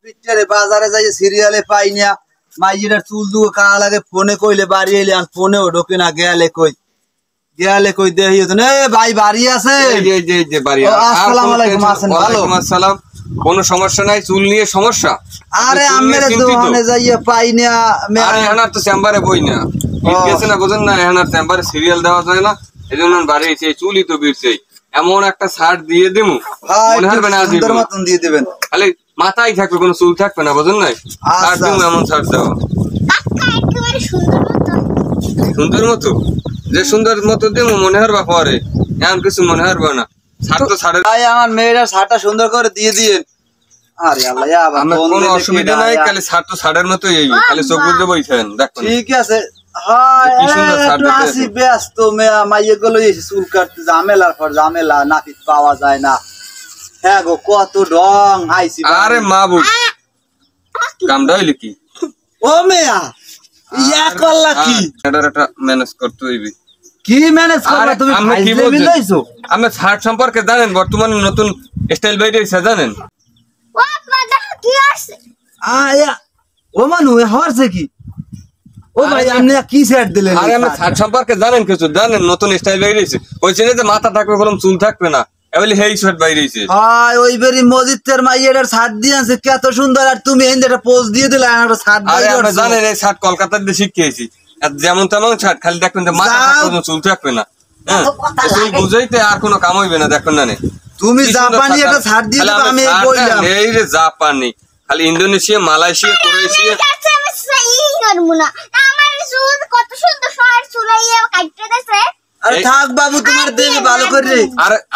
পিকচারে বাজারে যাই সিরিয়ালে পাই না মাইয়ের চুল দুগো কালা লাগে ফোনে কইলে বাড়ি এলে আর ফোনেও ঢোকে না গেলে কই দেহি তো এ ভাই বাড়ি আছে যে বাড়ি আসসালামু আলাইকুম আছেন ভালো আসসালাম কোনো সমস্যা নাই চুল নিয়ে সমস্যা আরে আমের দোকানে যাইয়ে পাই না আরে এনার তো চেম্বারে বই না গেছে না বুঝেন না এনার চেম্বারে সিরিয়াল দেওয়া যায় না এজন্য বাড়ি এসে চুলই তো বিরছে এমন একটা শার্ট দিয়ে দেবো মনে হবে না সুন্দর মতন দিয়ে দিবেন খালি মাথায় থাকবে কোনো চুল থাকবে না বুঝেন না শার্ট দেবো এমন শার্ট দাও সুন্দর মতো যে সুন্দর মতো দেবো মনে হবে পরে এমন কিছু মনে হবে না শার্ট তো শার্টের ভাই আমার মেয়েরা শার্টটা সুন্দর করে দিয়ে দিয়েন আরে আল্লাহ আবার কোনো অসুবিধা নাই খালি শার্ট তো শার্টের মতোই এই খালি চোখ বুঝে বইছেন দেখুন ঠিক আছে হাই একটু আসি ব্যস্ত মেয়া মাইয়ে গুলো এসে চুল কাটতে ঝামেলার পর ঝামেলা নাপিত পাওয়া যায় না হ্যাঁ গো কত ডং আইছি আরে মাবু কামটা হইলে কি ও মেয়া ইয়া করলা কি এটার একটা ম্যানেজ করতে হইবে কি ম্যানেজ করলা তুমি ফাইজলে মিলাইছো আমি শার্ট সম্পর্কে জানেন বর্তমানে নতুন স্টাইল বাইরে এসে জানেন ও দাদা কি আছে আয়া ও মানু হরছে কি ও ভাই আপনি কি সেট দিলেন আরে আমি শার্ট সম্পর্কে জানেন কিছু জানেন নতুন স্টাইল বাইরে এসে কইছে যে মাথা থাকবে কোনো চুল থাকবে না এবারে হেই শার্ট বাইরে এসে হাই ওই বেরি মজিদের মাইয়ের শার্ট দিয়েছে কত সুন্দর আর তুমি এন্ডটা পোজ দিয়ে দিলা একটা শার্ট আরে আপনি জানেন এই শার্ট কলকাতাতে শিখিয়েছি যেমন তেমন শার্ট খালি দেখবেন যে মাথা থাকবে চুল থাকবে না হ্যাঁ চুল বুঝাইতে আর কোনো কাম হইবে না দেখুন না তুমি জাপানি একটা শার্ট দিয়ে দিবা আমি কইলাম এই রে জাপানি খালি ইন্দোনেশিয়া মালয়েশিয়া ক্রোয়েশিয়া আমি সেই করব না আমার চুল কত সুন্দর শার্ট চুলাইয়ে কাটতে দেছে আরে থাক বাবু তোমার দেবে ভালো করে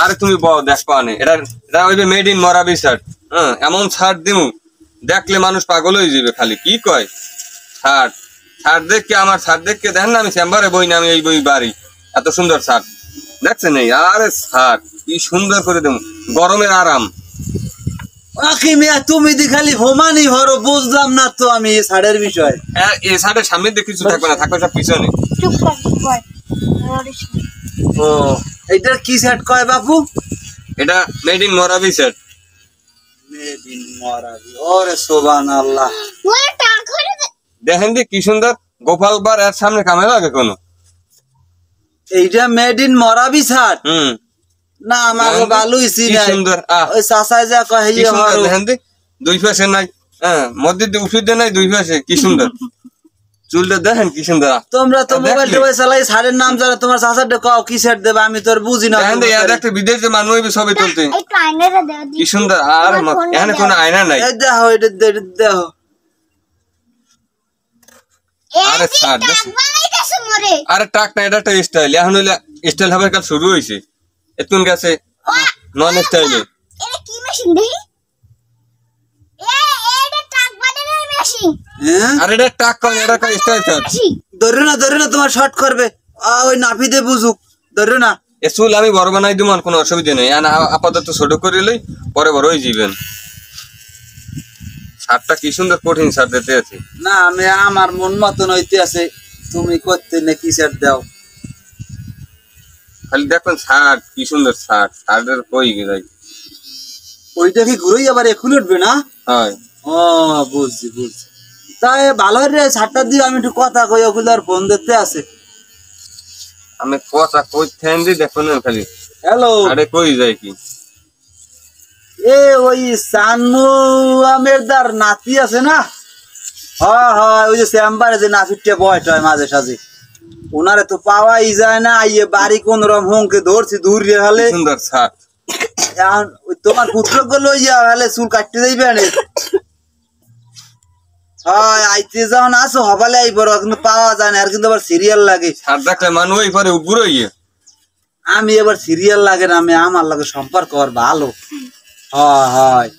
আরে তুমি বল দেখো আনে এটা হইবে মেড ইন মরাবি শার্ট হ্যাঁ এমন শার্ট দিমু দেখলে মানুষ পাগল হয়ে যাবে খালি কি কয় শার্ট দেখকে আমার শার্ট দেখকে দেখেন না আমি চেম্বারে বই না আমি এই বই বাড়ি এত সুন্দর শার্ট দেখছেন এই আরে শার্ট কি সুন্দর করে দেবো গরমের আরাম আখি মিয়া তুমি দি খালি হোমানি হরো বুঝলাম না তো আমি এই শাড়ির বিষয় এই শার্টের সামনে দিয়ে কিছু থাকবে না থাকবে সব পিছনে চুপ কর ও এইটার কি সেট কয় বাবু এটা মেড ইন মরাবি শার্ট মেড ইন মরাবি ওরে সুবহানাল্লাহ ওই টাক করে দেখেন দি কি সুন্দর গোপাল বার এর সামনে কামে লাগে কোনো এইটা মেড ইন মরাবি শার্ট না আমার ভালোই চিনা সুন্দর ওই চাচাই যা কয় এই হরো দেখেন দি দুই পাশে নাই হ্যাঁ মধ্যে দিয়ে উঠে দে নাই দুই পাশে কি সুন্দর চুলটা দেখেন কি সুন্দর তোমরা তো মোবাইল টোবাইল চালাই শাড়ির নাম জানো তোমার চাচাটা কও কি সেট দেবে আমি তোর বুঝি না দেখেন দি এর একটা বিদেশে মানুষ হইবে সবই তুলতে একটু আয়নাটা দাও কি সুন্দর আর এখানে কোনো আয়না নাই এই দেখো এটা দেখো আরে ছাড় বানাইতেছ মরে আরে টাক না এটা একটা স্টাইল এখন হইলে স্টাইল হবে কাল শুরু হইছে এতুন গেছে নন স্টাইলে এটা কি মেশিন দেই এটা টাক বানানোর মেশিন হ্যাঁ আরে এটা টাক কোন এটা একটা স্টাইল স্যার ধরে না তোমার শর্ট করবে ওই নাফি দে বুঝুক ধরে না এ চুল আমি বড় বানাই দিম কোনো অসুবিধা নেই আপাতত ছোট করে লই পরে বড় হয়ে যাবেন শার্টটা কি সুন্দর কঠিন শার্ট দিতে আছে না আমি আমার মন মতন হইতে আছে তুমি করতে না কি সেট দাও খালি দেখুন শার্ট কি সুন্দর শার্টের কই গেলাই ওইটা কি ঘুরেই আবার এখন উঠবে না হয় ও বুঝছি তাই ভালো রে শার্টটা দিয়ে আমি একটু কথা কই ওগুলো আর ফোন দিতে আছে আমি কথা কই থেন দি দেখুন খালি হ্যালো আরে কই যায় কি এ ওই সানমু আমেরদার নাতি আছে না হ্যাঁ ওই যে চেম্বারে যে নাতিটা বয়স হয় মাঝে সাঝে ওনারে তো পাওয়াই যায় না ইয়ে বাড়ি কোন রকম হোমকে ধরছি দূর রে হলে সুন্দর শার্ট এখন তোমার পুত্র গুলো ইয়া হলে চুল কাটতে যাইবে না হয় আইতে যখন আসো হবালে আইব কিন্তু পাওয়া যায় না আর কিন্তু আবার সিরিয়াল লাগে শার্ট দেখলে মানুষ ওই পরে উপরে ইয়ে আমি এবার সিরিয়াল লাগে না আমি আমার লাগে সম্পর্ক আর ভালো হয়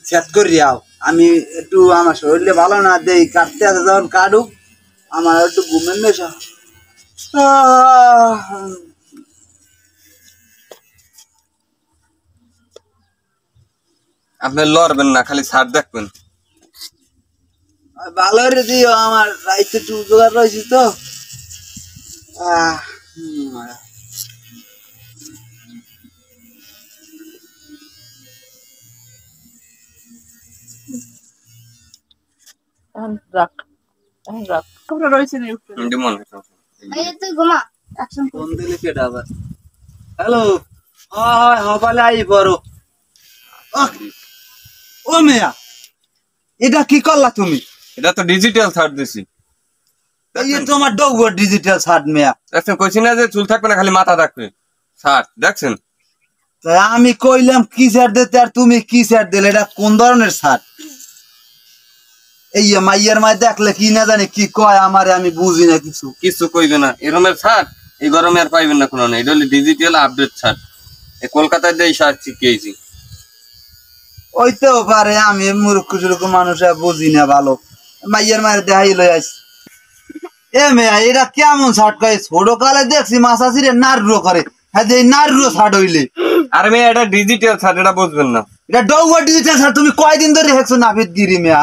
সেট করি যাও আমি একটু আমার শরীরে ভালো না দেই কাটতে আছে যখন কাটুক আমার একটু ঘুমের নেশা আপনি লড়বেন না খালি শার্ট দেখবেন ভালো রে দিও আমার রাইতে একটু জোগাড় রয়েছে তো এখন রাখ, এখন রাখ। তোমরা রয়েছে না একটু। ডিমন এই যে তুই ঘুমা অ্যাকশন ফোন দিলে কেটা আবার? হ্যালো, হয় হবালে আই বড়। ও মেয়া, এটা কি করলা তুমি? এটা তো ডিজিটাল ছাড় দিছি। এই তোমার ডগবর ডিজিটাল শার্ট মেয়া। দেখছেন কইছি না যে চুল থাকবে না খালি মাথা থাকবে ছাড় দেখছেন। তাই আমি কইলাম কি শার্ট দিতে আর তুমি কি শার্ট দিলে, এটা কোন ধরনের শার্ট? এই মাইয়ার মাই দেখলে কি না জানি কি কয় আমারে, আমি বুঝি না কিছু। কিছু কইবে না এরমের ছাড় এই গরমে আর পাইবেন না কোনো। এটা হলো ডিজিটাল আপডেট ছাড়। এই কলকাতায় দিয়ে শার্ট শিখিয়েছি। ওইতেও পারে, আমি মূর্খ সুরুখ মানুষ বুঝি না ভালো। মাইয়ার মায়ের দেখাই লই আইস। এ মেয়া, এটা কেমন শার্ট কয়? ছোট কালে দেখছি মাসাসি রে নাররো করে, হ্যাঁ এই নাররো শার্ট হইলে। আরে মেয়ে এটা ডিজিটাল ছাড়, এটা বুঝবেন না। এটা ডগবর ডিজিটাল শার্ট। তুমি কয়দিন ধরে হেঁকছো নাপিত গিরি মেয়া?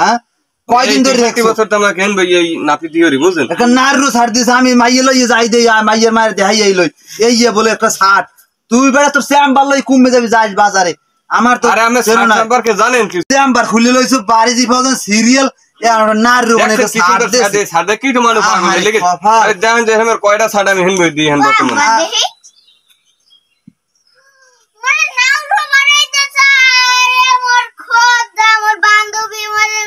কয়দিন ধরে এই 63 হেঁকছো? বছর তো আমরা কেন ভাই এই নাপি দিওরি বুঝেন। একটা নাররো শার্ট দিছে, আমি মাইয়ে লই যাই দেই, মাইয়ের মায়ের দেখাই আই লই। এই বলে একটা শার্ট, তুই বেড়া তোর শ্যাম্বার লই কমবে যাবি যাই বাজারে। আমার তো আরে আমি শার্ট সম্পর্কে জানেন কি? শ্যাম্বার খুলে লইছো বাড়ি জি পাওয়া সিরিয়াল নাররো মানে একটা শার্ট দিছে। সাদা কি তো মানুষ পাগল হয়ে লেগে। আরে জানেন যে আমার কয়টা ছাড় আমি হেন বই দিই হেন বর্তমানে। দেখি মানে নাও রো মারাইতে চায় মোর খোদা মোর বান্ধবী মানে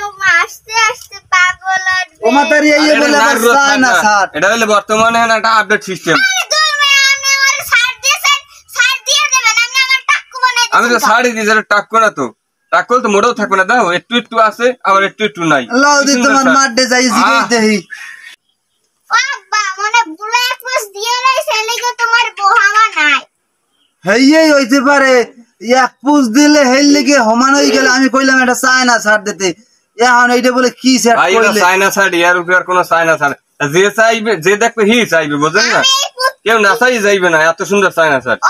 আসতে আসতে পাগল আর ও মাতারি এই বলে আবার চায় না শার্ট। এটা হলো বর্তমানে একটা আপডেট সিস্টেম। আমি তো শাড়ি দিয়ে যারা টাক্কো না তো টাক্কো তো মোটেও থাকবে না। দাও একটু একটু আছে আবার একটু একটু নাই। লাউ দি তোমার মাঠে যাই জিগাই দেই। হেই হইতে পারে, এক পুষ দিলে হেল লেগে সমান হয়ে গেলে। আমি কইলাম এটা চায় না শার্ট দিতে, এখন এইটা বলে কি শার্ট ভাই এটা কইলে? চায়না শাড়ি এর উপরে আর কোনো চায়না শাড়ি যে চাইবে যে দেখবে হি চাইবে বুঝেন না। কেউ না চাই যাইবে না এত সুন্দর চায়না শাড়ি।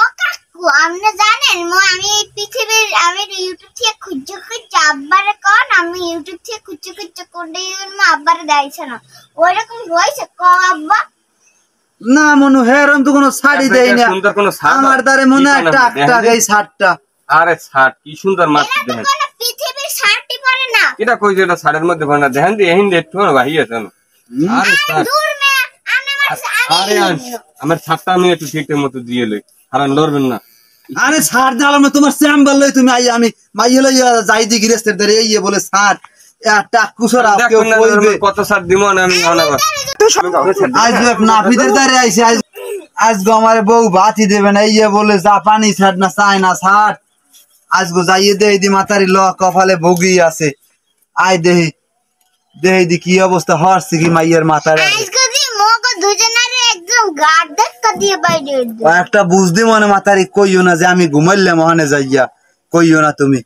আপনি জানেন আমি এই পৃথিবীর আমি ইউটিউব থেকে খুঁজে খুঁজে আব্বারে কন আমি ইউটিউব থেকে খুঁজে খুঁজে কোনটা আব্বারে দেয়ছে না ওইরকম রয়েছে ক আব্বা না মনু হেরম তো কোনো শাড়ি দেই না। সুন্দর কোনো শাড়ি আমার দ্বারে মনে হয় টাক এই শার্টটা। আরে শার্ট কি সুন্দর মাত্র এটা তো দেখেন। কোনো পৃথিবীর শার্টই পরে না এটা কই যে এটা শাড়ির মধ্যে পড়ে না দেখেন যে এহিন একটু ভাই আছে না। আরে শার্ট দূর মে আরে আমার শার্টটা আমি একটু ঠিকঠাক মতো দিয়ে লই কারণ লড়বেন না। আরে শার্ট দিলাম তোমার চেম্বার লই তুমি আই আমি মাইয়ে লই যাই দি গিরেস্তের ধরে এই বলে শার্ট একটা কুসরা কেউ দেখুন না কইবে। কত শার্ট দিব না আমি অনাবার। আজ নাপিদের দ্বারে আইছে, আজ আমার বউ ভাতি দেবে না। এই বলে জাপানি শার্ট না চায়না শার্ট। আজগো যাইয়ে দেই দি মাতারি ল কপালে ভুগি আছে। আই দেহি দেহি দি কি অবস্থা হরছে কি মাইয়ের মাথারে। আজকে দি মোগো দুজনারে একদম গাড় ধাক্কা দিয়ে বাইরে একটা বুঝদি মনে মাতারি কইও না যে আমি ঘুমাইলে মহানে যাইয়া কইও না তুমি।